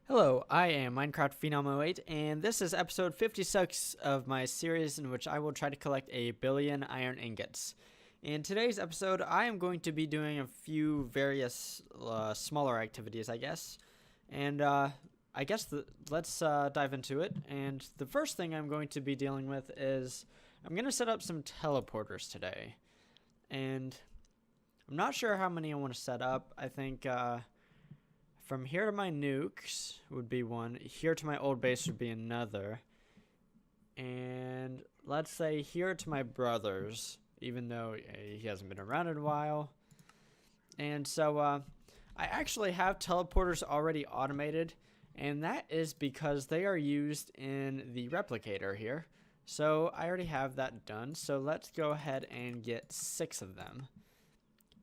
Hello, I am Minecraft Phenom08, and this is episode 56 of my series in which I will try to collect 1 billion iron ingots. In today's episode, I am going to be doing a few various smaller activities, I guess. And let's dive into it. And the first thing I'm going to be dealing with is I'm going to set up some teleporters today. And I'm not sure how many I want to set up. I think from here to my nukes would be one. Here to my old base would be another. And let's say here to my brother's, even though he hasn't been around in a while. And so I actually have teleporters already automated, and that is because they are used in the replicator here. So I already have that done. So let's go ahead and get 6 of them,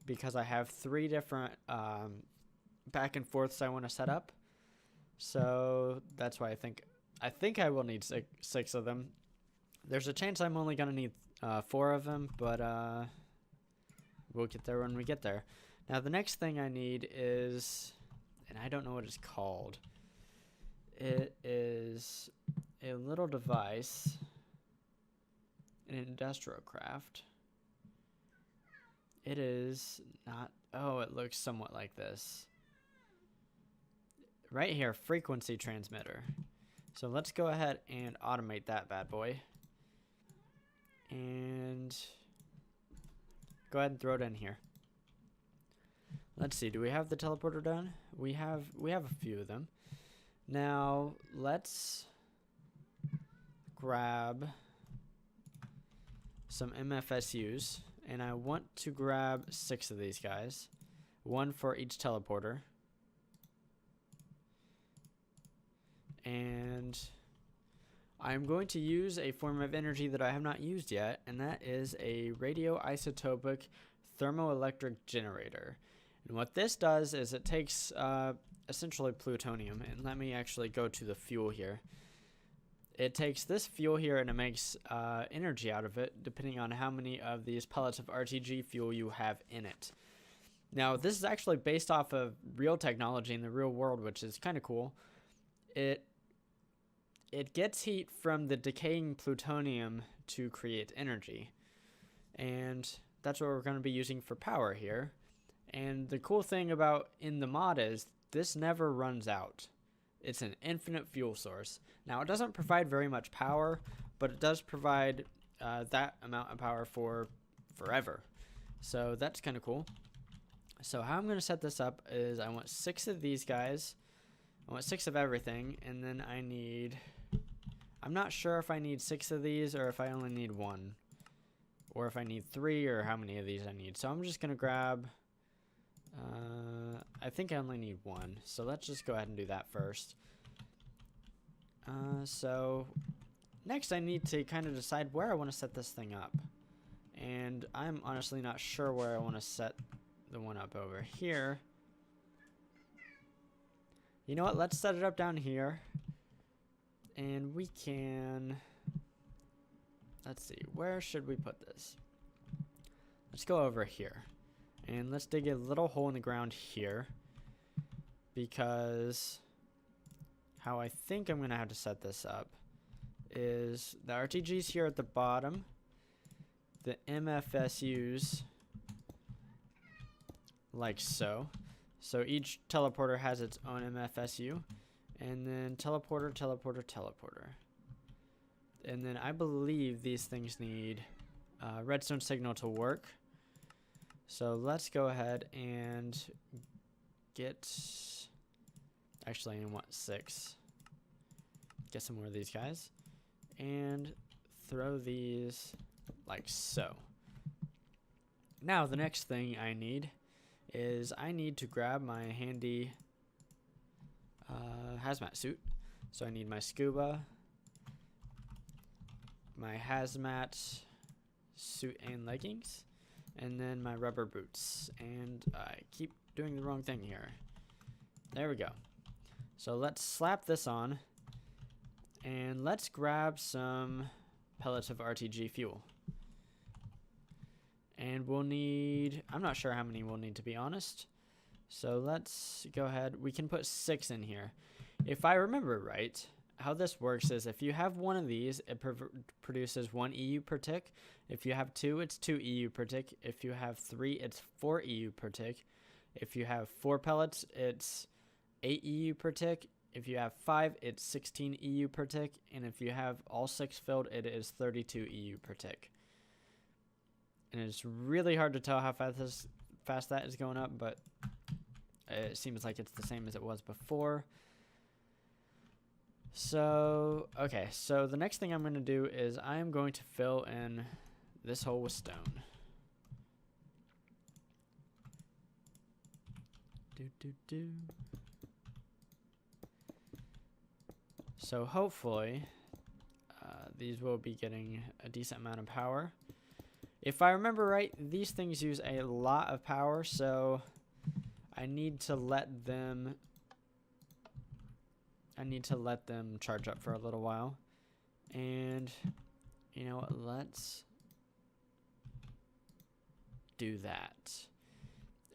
because I have 3 different back and forths I want to set up. So that's why I think I will need 6 of them. There's a chance I'm only gonna need 4 of them, but we'll get there when we get there. Now the next thing I need is, and I don't know what it's called. It is a little device, an Industrialcraft. It is not, oh, it looks somewhat like this. Right here, frequency transmitter. So let's go ahead and automate that bad boy. And go ahead and throw it in here. Let's see, do we have the teleporter done? We have a few of them. Now let's grab some MFSUs, and I want to grab 6 of these guys, 1 for each teleporter. And I'm going to use a form of energy that I have not used yet, and that is a radioisotopic thermoelectric generator. And what this does is it takes essentially plutonium, and let me actually go to the fuel here. It takes this fuel here and it makes energy out of it, depending on how many of these pellets of RTG fuel you have in it. Now, this is actually based off of real technology in the real world, which is kind of cool. It gets heat from the decaying plutonium to create energy. And that's what we're going to be using for power here. And the cool thing about in the mod is this never runs out. It's an infinite fuel source. Now, it doesn't provide very much power, but it does provide that amount of power for forever. So that's kind of cool. So how I'm going to set this up is I want 6 of these guys. I want 6 of everything, and then I need, I'm not sure if I need 6 of these or if I only need 1, or if I need 3 or how many of these I need. So I'm just gonna grab, I think I only need 1, so let's just go ahead and do that first. So next I need to kind of decide where I want to set this thing up, and I'm honestly not sure where I want to set the one up over here. You know what, let's set it up down here, and we can, let's see, where should we put this? Let's go over here, and let's dig a little hole in the ground here, because how I think I'm going to have to set this up is the RTG's here at the bottom, the MFSUs, like so. So each teleporter has its own MFSU, and then teleporter, teleporter, teleporter. And then I believe these things need redstone signal to work. So let's go ahead and get, actually I want 6. Get some more of these guys, and throw these like so. Now the next thing I need is I need to grab my handy hazmat suit. So I need my scuba, my hazmat suit and leggings, and then my rubber boots. And I keep doing the wrong thing here. There we go. So let's slap this on, and let's grab some pellets of RTG fuel. And we'll need, I'm not sure how many we'll need, to be honest. So let's go ahead. We can put 6 in here. If I remember right, how this works is if you have one of these, it produces 1 EU per tick. If you have 2, it's 2 EU per tick. If you have 3, it's 4 EU per tick. If you have 4 pellets, it's 8 EU per tick. If you have 5, it's 16 EU per tick. And if you have all 6 filled, it is 32 EU per tick. And it's really hard to tell how fast that is going up, but it seems like it's the same as it was before. So, okay, so the next thing I'm going to do is I'm going to fill in this hole with stone. So hopefully, these will be getting a decent amount of power. If I remember right, these things use a lot of power, so I need to let them charge up for a little while. And you know what, let's do that.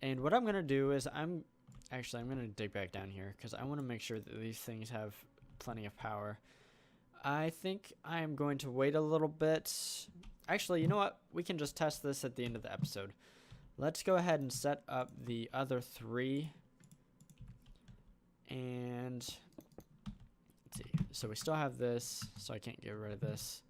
And what I'm going to do is I'm going to dig back down here because I want to make sure that these things have plenty of power. I think I'm going to wait a little bit. Actually, you know what? We can just test this at the end of the episode. Let's go ahead and set up the other 3. And let's see. So we still have this, so I can't get rid of this.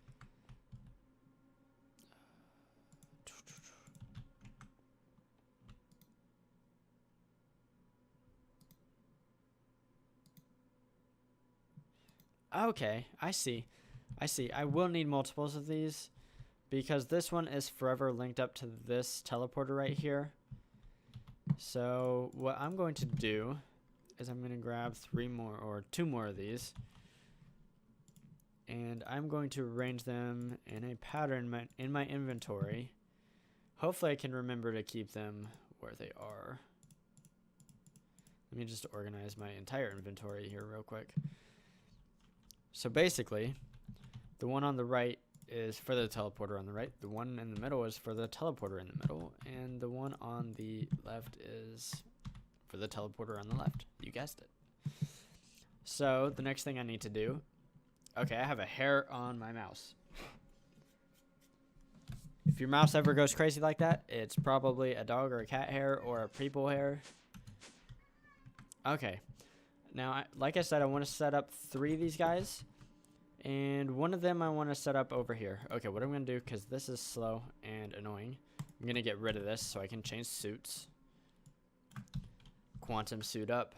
Okay, I see. I will need multiples of these because this one is forever linked up to this teleporter right here. So what I'm going to do is I'm going to grab 3 more or 2 more of these. And I'm going to arrange them in a pattern in my inventory. Hopefully I can remember to keep them where they are. Let me just organize my entire inventory here real quick. So basically, the one on the right is for the teleporter on the right, the one in the middle is for the teleporter in the middle, and the one on the left is for the teleporter on the left. You guessed it. So the next thing I need to do, okay, I have a hair on my mouse. If your mouse ever goes crazy like that, it's probably a dog or a cat hair or a people hair. Okay. Now, like I said, I want to set up 3 of these guys. And one of them I want to set up over here. Okay, what I'm going to do, because this is slow and annoying, I'm going to get rid of this so I can change suits. Quantum suit up.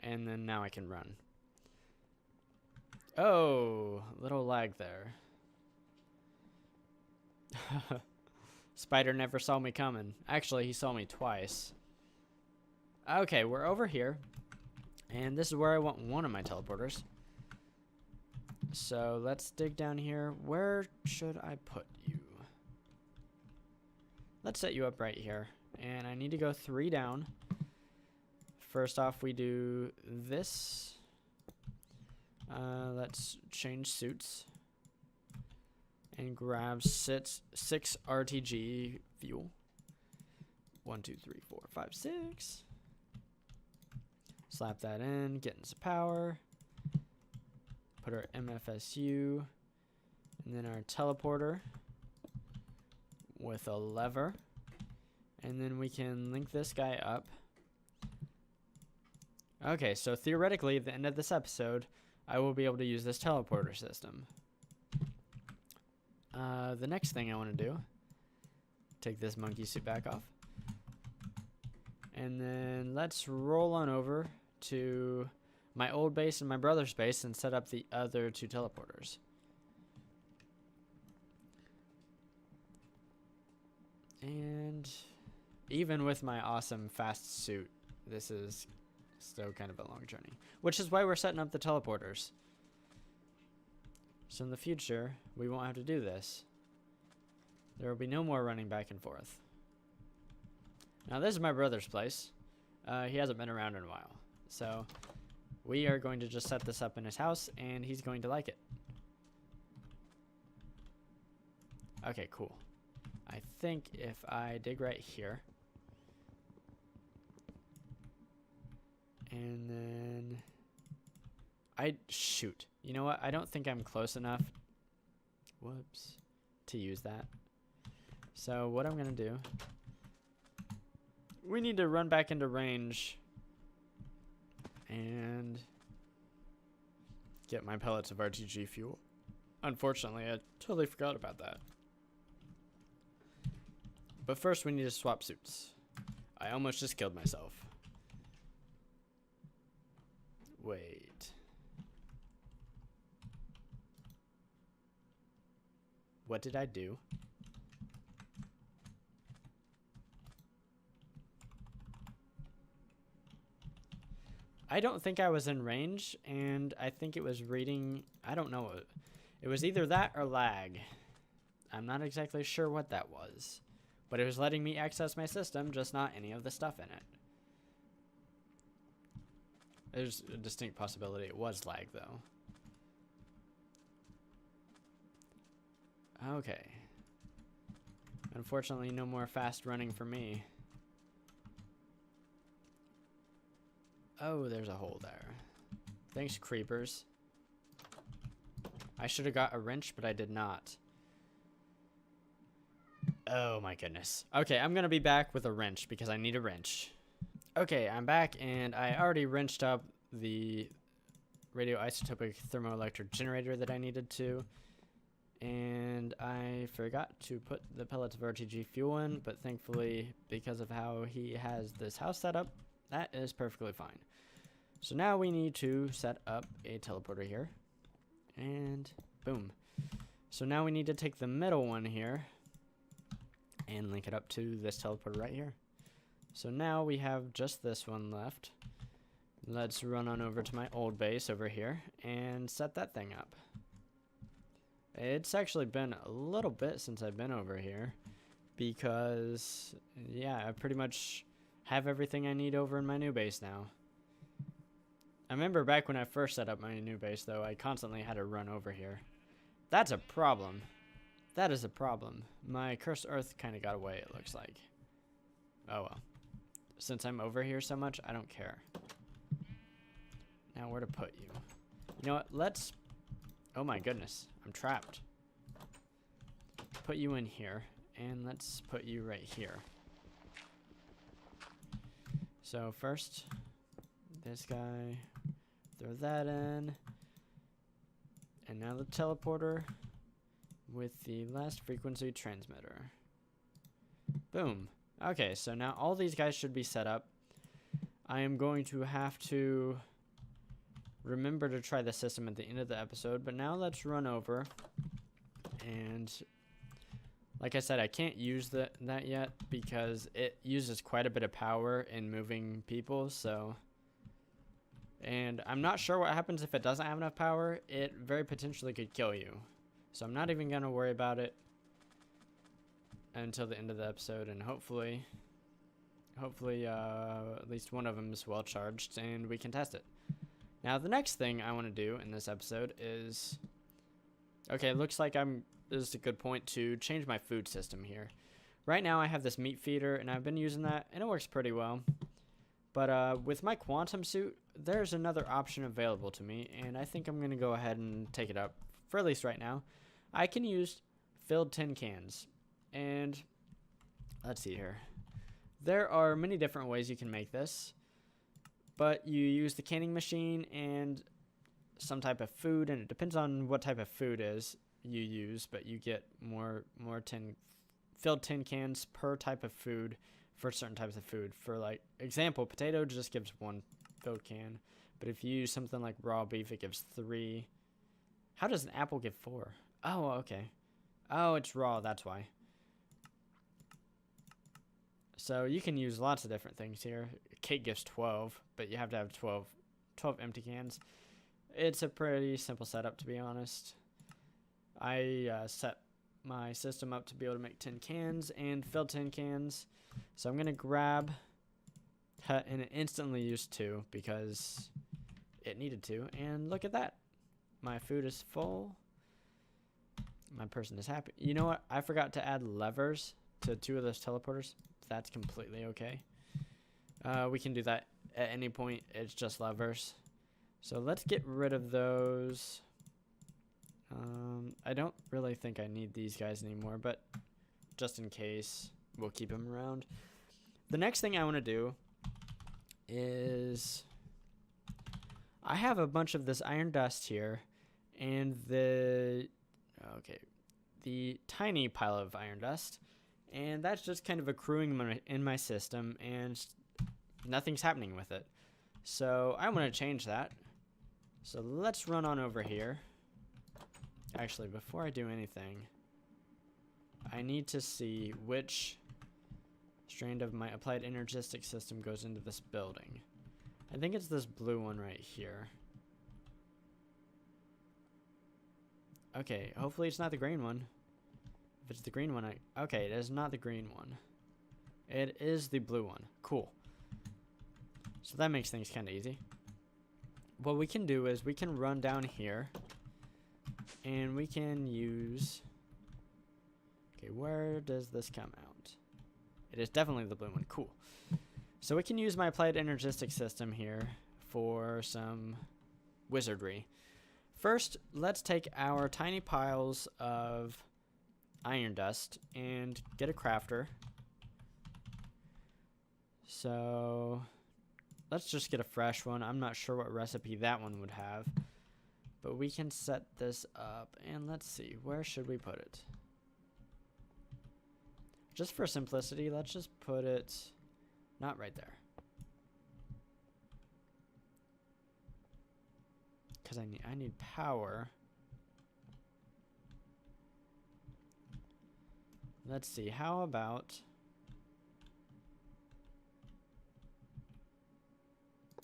And then now I can run. Oh, little lag there. Spider never saw me coming. Actually, he saw me twice. Okay, we're over here. And this is where I want one of my teleporters. So let's dig down here. Where should I put you? Let's set you up right here. And I need to go 3 down. First off, we do this. Let's change suits. And grab 6 RTG fuel. 1, 2, 3, 4, 5, 6. Slap that in, get into power. Put our MFSU. And then our teleporter with a lever. And then we can link this guy up. Okay, so theoretically, at the end of this episode, I will be able to use this teleporter system. The next thing I want to do, take this monkey suit back off. And then let's roll on over to my old base and my brother's base and set up the other 2 teleporters. And even with my awesome fast suit, this is still kind of a long journey, which is why we're setting up the teleporters. So in the future, we won't have to do this. There will be no more running back and forth. Now this is my brother's place. He hasn't been around in a while. So we are going to just set this up in his house and he's going to like it. Okay, cool. I think if I dig right here. And then Shoot. You know what? I don't think I'm close enough. Whoops. To use that. So what I'm going to do. We need to run back into range. And get my pellets of RTG fuel. Unfortunately, I totally forgot about that. But first we need to swap suits. I almost just killed myself. Wait. What did I do? I don't think I was in range, and I think it was reading, I don't know. It was either that or lag. I'm not exactly sure what that was. But it was letting me access my system, just not any of the stuff in it. There's a distinct possibility it was lag, though. Okay. Unfortunately, no more fast running for me. Oh, there's a hole there. Thanks, creepers. I should have got a wrench, but I did not. Oh my goodness. Okay, I'm gonna be back with a wrench because I need a wrench. Okay, I'm back and I already wrenched up the radioisotopic thermoelectric generator that I needed to. And I forgot to put the pellets of RTG fuel in, but thankfully, because of how he has this house set up, that is perfectly fine. So now we need to set up a teleporter here. And boom. So now we need to take the middle one here and link it up to this teleporter right here. So now we have just this one left. Let's run on over to my old base over here and set that thing up. It's actually been a little bit since I've been over here because, yeah, I pretty much have everything I need over in my new base now. I remember back when I first set up my new base, though, I constantly had to run over here. That's a problem. That is a problem. My cursed earth kind of got away, it looks like. Oh well. Since I'm over here so much, I don't care. Now where to put you? You know what? Let's... Oh my goodness. I'm trapped. Put you in here. And let's put you right here. So first, this guy. Throw that in. And now the teleporter with the last frequency transmitter. Boom. Okay, so now all these guys should be set up. I am going to have to remember to try the system at the end of the episode, but now let's run over. And like I said, I can't use that yet because it uses quite a bit of power in moving people, so... And I'm not sure what happens if it doesn't have enough power. It very potentially could kill you. So I'm not even going to worry about it until the end of the episode. And hopefully at least one of them is well charged and we can test it. Now the next thing I want to do in this episode is... Okay, it looks like this is a good point to change my food system here. Right now I have this meat feeder and I've been using that and it works pretty well. But with my quantum suit, there's another option available to me, and I think I'm going to go ahead and take it up, for at least right now. I can use filled tin cans, and let's see here. There are many different ways you can make this, but you use the canning machine and some type of food, and it depends on what type of food you use, but you get more filled tin cans per type of food. For certain types of food. For like example, potato just gives 1 filled can, but if you use something like raw beef, it gives 3. How does an apple give 4? Oh, okay. Oh, it's raw, that's why. So you can use lots of different things here. Cake gives 12, but you have to have 12 empty cans. It's a pretty simple setup, to be honest. I set my system up to be able to make 10 cans and fill 10 cans. So I'm going to grab, and it instantly used 2 because it needed to. And look at that. My food is full. My person is happy. You know what? I forgot to add levers to 2 of those teleporters. That's completely okay. We can do that at any point. It's just levers. So let's get rid of those. I don't really think I need these guys anymore, but just in case, we'll keep them around. The next thing I want to do is I have a bunch of this iron dust here, and the tiny pile of iron dust, and that's just kind of accruing in my system, and nothing's happening with it. So I want to change that. So let's run on over here. Actually, before I do anything, I need to see which strand of my applied energistic system goes into this building. I think it's this blue one right here. Okay, hopefully it's not the green one. If it's the green one, okay, it is not the green one. It is the blue one. Cool. So that makes things kind of easy. What we can do is we can run down here, and we can use... Okay, where does this come out? It is definitely the blue one. Cool. So we can use my applied energistic system here for some wizardry. First, let's take our tiny piles of iron dust and get a crafter. So let's just get a fresh one. I'm not sure what recipe that one would have, but we can set this up, and let's see, where should we put it? Just for simplicity, let's just put it not right there, because I need power. Let's see, how about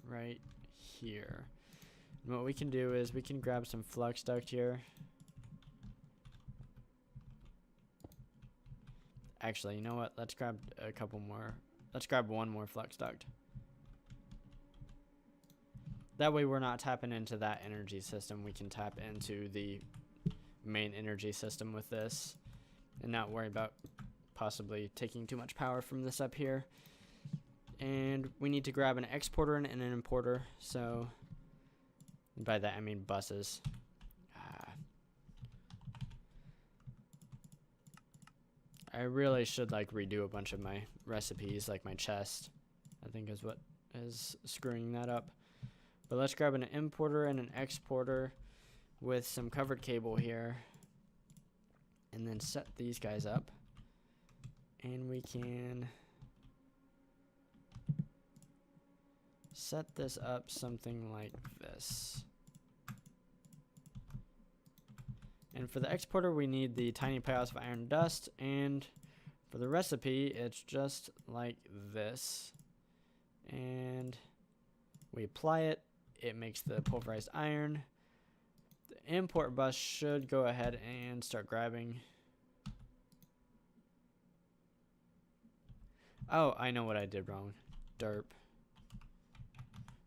right here? And what we can do is we can grab some flux duct here. Actually, you know what? Let's grab a couple more. Let's grab one more flux duct. That way we're not tapping into that energy system. We can tap into the main energy system with this and not worry about possibly taking too much power from this up here. And we need to grab an exporter and an importer. So by that I mean buses. I really should like redo a bunch of my recipes, like my chest, I think is what is screwing that up. But let's grab an importer and an exporter with some covered cable here, and then set these guys up. And we can set this up something like this. And for the exporter, we need the tiny piles of iron dust, and for the recipe, it's just like this. And we apply it, it makes the pulverized iron. The import bus should go ahead and start grabbing. Oh, I know what I did wrong. Derp.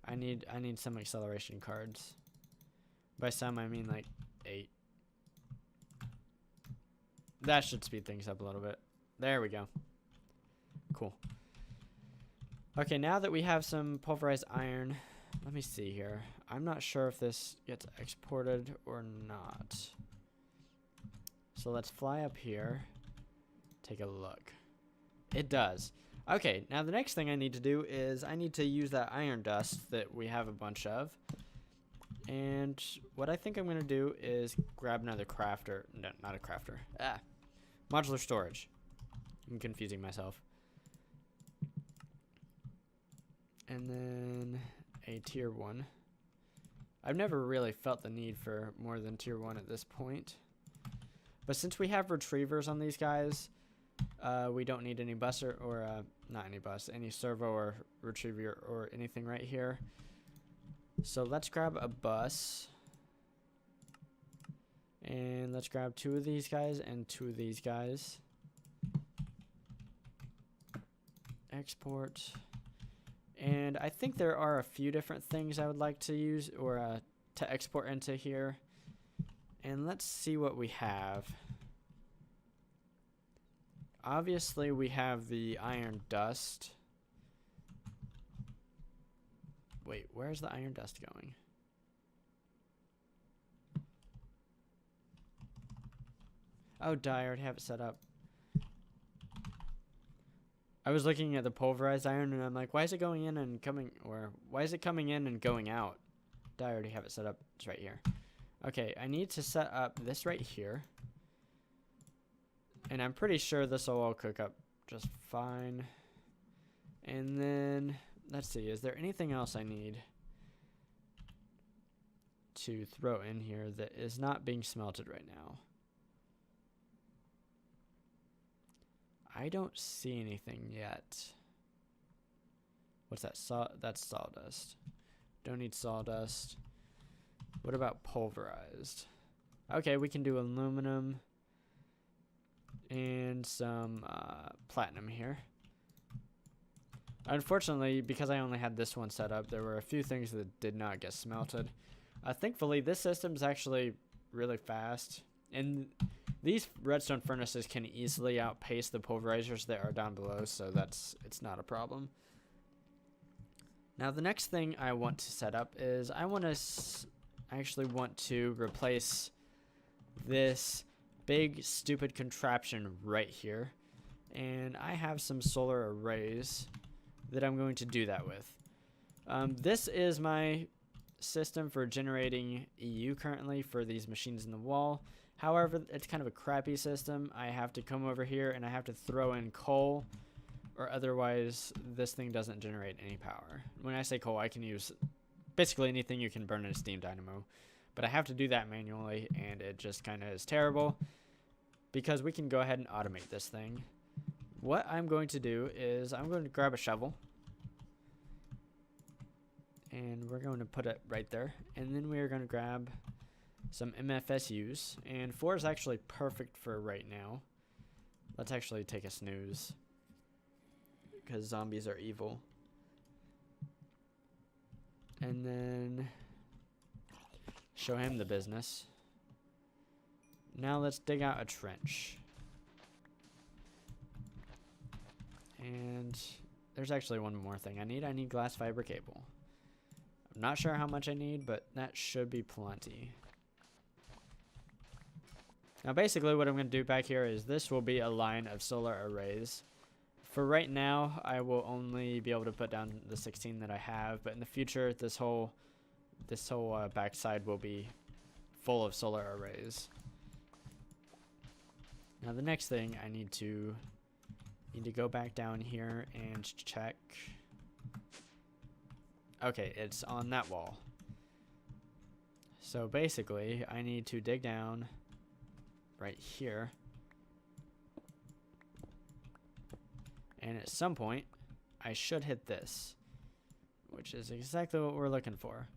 I need some acceleration cards. By some, I mean like 8. That should speed things up a little bit. There we go. Cool. Okay, now that we have some pulverized iron, let me see here. I'm not sure if this gets exported or not. So let's fly up here. Take a look. It does. Okay, now the next thing I need to do is I need to use that iron dust that we have a bunch of. And what I think I'm going to do is grab another crafter. No, not a crafter. Modular storage. I'm confusing myself. And then a tier 1. I've never really felt the need for more than tier 1 at this point. But since we have retrievers on these guys, we don't need any bus or not any bus, any servo or retriever or anything right here. So let's grab a bus. And let's grab 2 of these guys and 2 of these guys. Export. And I think there are a few different things I would like to use or to export into here. And let's see what we have. Obviously, we have the iron dust. Wait, where's the iron dust going? Oh, die, I already have it set up. I was looking at the pulverized iron and I'm like, why is it going in and coming, or why is it coming in and going out? I already have it set up. It's right here. Okay, I need to set up this right here. And I'm pretty sure this will all cook up just fine. And then, let's see, is there anything else I need to throw in here that is not being smelted right now? I don't see anything yet. What's that? That's sawdust. Don't need sawdust. What about pulverized? Okay, we can do aluminum and some platinum here. Unfortunately, because I only had this one set up, there were a few things that did not get smelted. Thankfully, this system is actually really fast, and these redstone furnaces can easily outpace the pulverizers that are down below, so it's not a problem. Now the next thing I want to set up is I actually want to replace this big stupid contraption right here, and I have some solar arrays that I'm going to do that with. This is my system for generating EU currently for these machines in the wall. However, it's kind of a crappy system. I have to come over here and I have to throw in coal, or otherwise this thing doesn't generate any power. When I say coal, I can use basically anything you can burn in a steam dynamo, but I have to do that manually, and it just kind of is terrible because we can go ahead and automate this thing. What I'm going to do is I'm going to grab a shovel, and we're going to put it right there, and then we are going to grab some MFSUs, and 4 is actually perfect for right now. Let's actually take a snooze because zombies are evil. And then show him the business. Now let's dig out a trench. And there's actually one more thing I need. I need glass fiber cable. I'm not sure how much I need, but that should be plenty. Now basically what I'm going to do back here is this will be a line of solar arrays. For right now, I will only be able to put down the 16 that I have, but in the future, this whole backside will be full of solar arrays. Now the next thing I need to go back down here and check. Okay, it's on that wall. So basically, I need to dig down right here, and at some point I should hit this, which is exactly what we're looking for.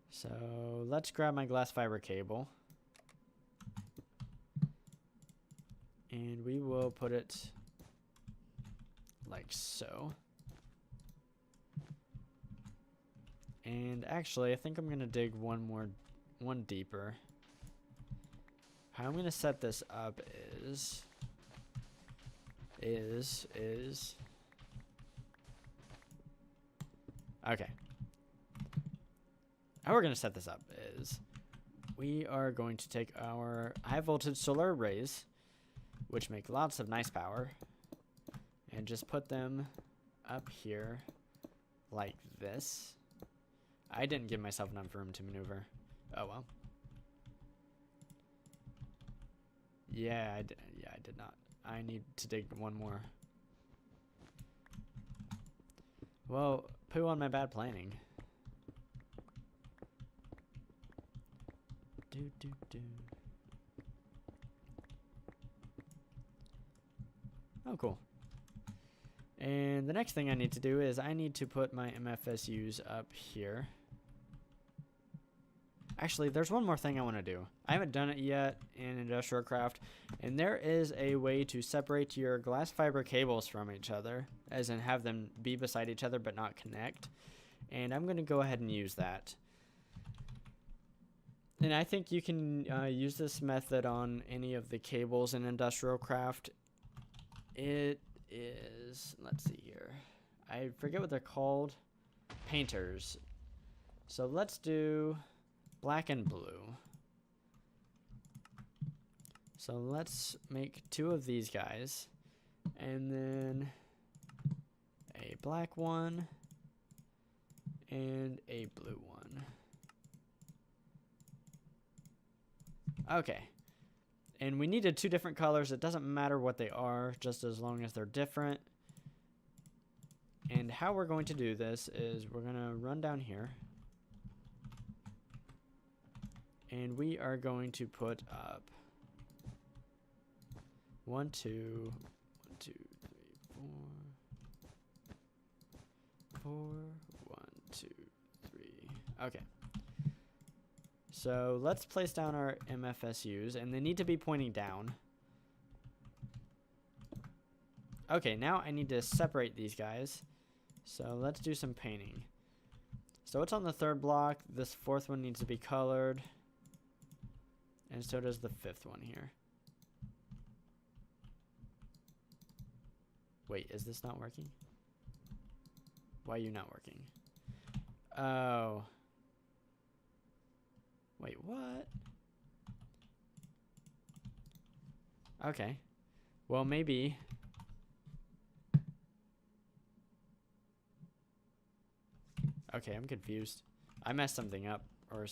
So let's grab my glass fiber cable, and we will put it like so. And actually I think I'm gonna dig one deeper. How I'm gonna set this up is okay. How we're gonna set this up is we are going to take our high voltage solar arrays, which make lots of nice power, and just put them up here like this. I didn't give myself enough room to maneuver. Oh well. Yeah, I did not. I need to dig one more. Well, poo on my bad planning. Oh, cool. And the next thing I need to do is I need to put my MFSUs up here. Actually, there's one more thing I want to do. I haven't done it yet in Industrialcraft, and there is a way to separate your glass fiber cables from each other, as in have them be beside each other but not connect. And I'm going to go ahead and use that. And I think you can use this method on any of the cables in Industrialcraft. It is, let's see here, I forget what they're called. Painters. So let's do black and blue. So let's make 2 of these guys. And then a black one and a blue one. Okay. And we needed 2 different colors. It doesn't matter what they are, just as long as they're different. And how we're going to do this is we're going to run down here. And we are going to put up 1, 2, 1, 2, 3, 4, 4, 1, 2, 3. Okay. So let's place down our MFSUs, and they need to be pointing down. Okay, now I need to separate these guys. So let's do some painting. So it's on the 3rd block. This 4th one needs to be colored. And so does the 5th one here. Wait, is this not working? Why are you not working? Oh. Wait, what? Okay. Well, maybe. Okay, I'm confused. I messed something up. Or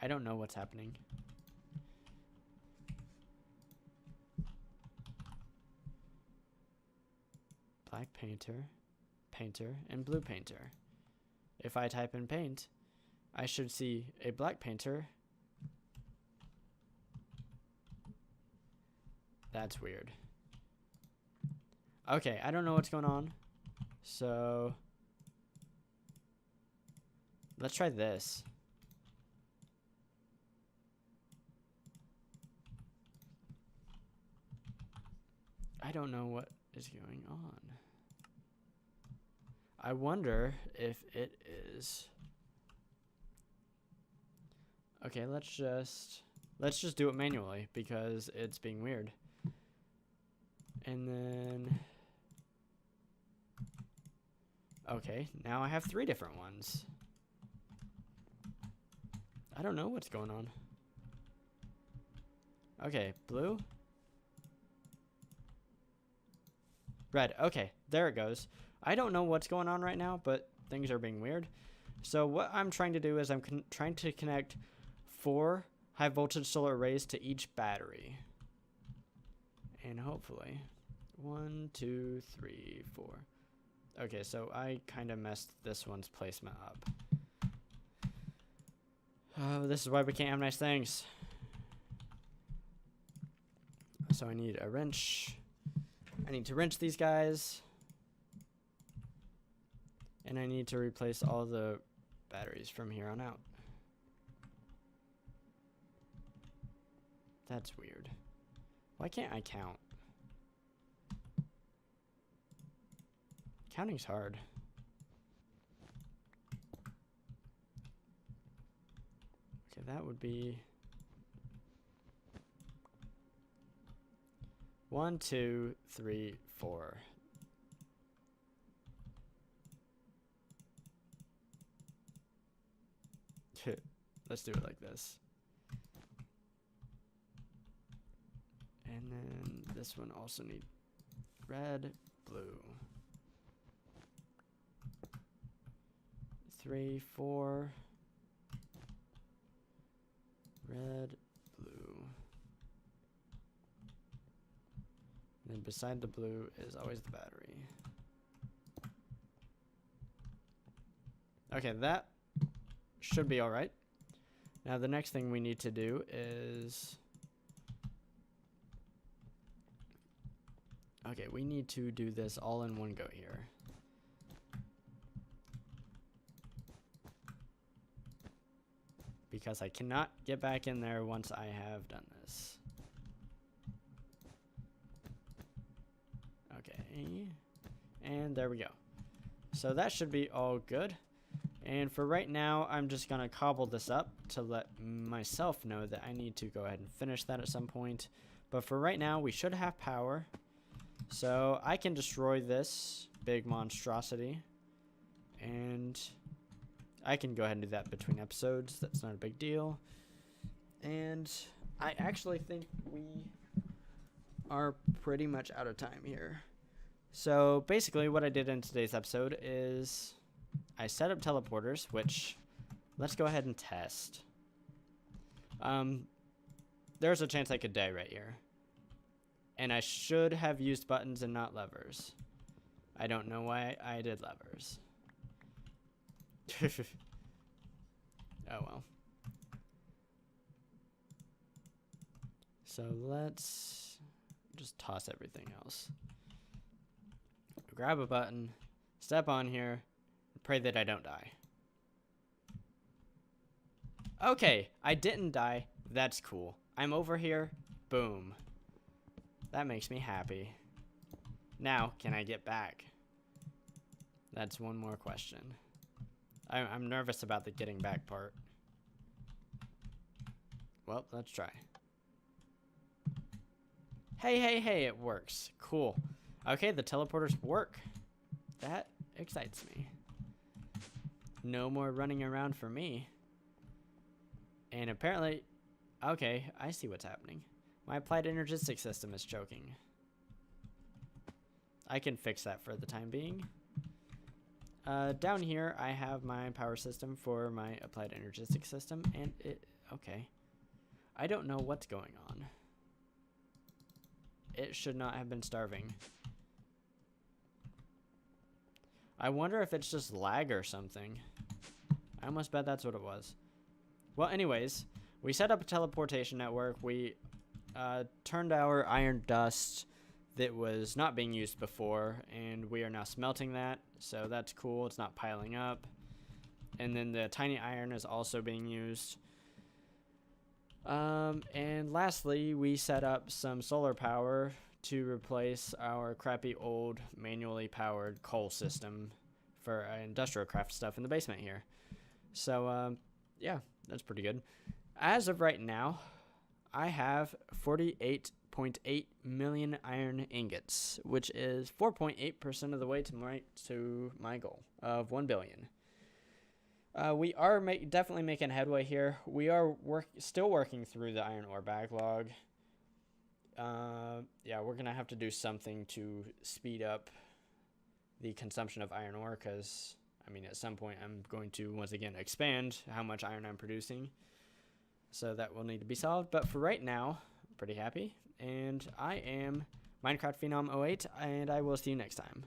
I don't know what's happening. Black painter, painter, and blue painter. If I type in paint, I should see a black painter. That's weird. Okay, I don't know what's going on. So let's try this. I don't know what is going on. I wonder if it is. Okay, let's just do it manually because it's being weird. And then okay, now I have 3 different ones. I don't know what's going on. Okay, blue. Red. Okay, there it goes. I don't know what's going on right now, but things are being weird. So what I'm trying to do is I'm trying to connect 4 high voltage solar arrays to each battery. And hopefully 1, 2, 3, 4. Okay, so I kind of messed this one's placement up. Oh, this is why we can't have nice things. So I need a wrench. I need to wrench these guys. And I need to replace all the batteries from here on out. That's weird. Why can't I count? Counting's hard. Okay, that would be 1, 2, 3, 4. Let's do it like this. And then this one also needs red, blue. 3, 4. Red, blue. And then beside the blue is always the battery. Okay, that should be all right. Now the next thing we need to do is, okay, we need to do this all in one go here. Because I cannot get back in there once I have done this. Okay, and there we go. So that should be all good. And for right now, I'm just going to cobble this up to let myself know that I need to go ahead and finish that at some point. But for right now, we should have power. So I can destroy this big monstrosity. And I can go ahead and do that between episodes. That's not a big deal. And I actually think we are pretty much out of time here. So basically what I did in today's episode is I set up teleporters, which let's go ahead and test. There's a chance I could die right here. And I should have used buttons and not levers. I don't know why I did levers. Oh well. So let's just toss everything else. Grab a button, step on here, and pray that I don't die. Okay, I didn't die. That's cool. I'm over here. Boom. That makes me happy. Now, can I get back? That's one more question. I'm nervous about the getting back part. Well, let's try. Hey, it works. Cool. Okay, the teleporters work. That excites me. No more running around for me. And apparently, okay, I see what's happening. My applied energistic system is choking. I can fix that for the time being. Down here, I have my power system for my applied energistic system, and okay. I don't know what's going on. It should not have been starving. I wonder if it's just lag or something. I almost bet that's what it was. Well, anyways, we set up a teleportation network. We turned our iron dust that was not being used before, and we are now smelting that, so that's cool. It's not piling up. And then the tiny iron is also being used. And lastly, we set up some solar power to replace our crappy old manually powered coal system for Industrialcraft stuff in the basement here. So, yeah, that's pretty good. As of right now, I have 48.8 million iron ingots, which is 4.8% of the way to my goal of 1 billion. We are definitely making headway here. We are still working through the iron ore backlog. Yeah, we're going to have to do something to speed up the consumption of iron ore because, I mean, at some point I'm going to, once again, expand how much iron I'm producing. So that will need to be solved. But for right now, I'm pretty happy. And I am Minecraft Phenom 08, and I will see you next time.